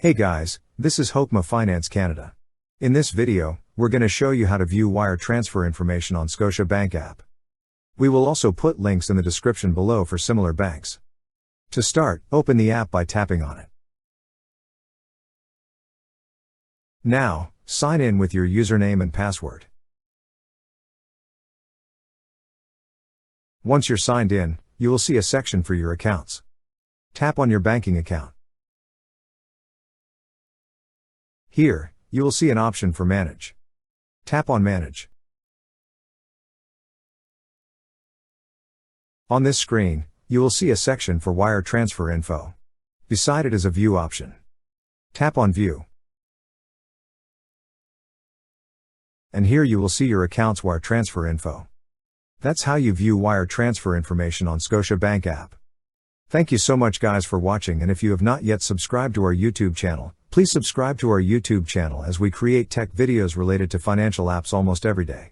Hey guys, this is Hokma Finance Canada. In this video, we're going to show you how to view wire transfer information on Scotia Bank app. We will also put links in the description below for similar banks. To start, open the app by tapping on it. Now, sign in with your username and password. Once you're signed in, you will see a section for your accounts. Tap on your banking account. Here, you will see an option for Manage. Tap on Manage. On this screen, you will see a section for wire transfer info. Beside it is a View option. Tap on View. And here you will see your account's wire transfer info. That's how you view wire transfer information on Scotia Bank app. Thank you so much guys for watching, and if you have not yet subscribed to our YouTube channel, please subscribe to our YouTube channel as we create tech videos related to financial apps almost every day.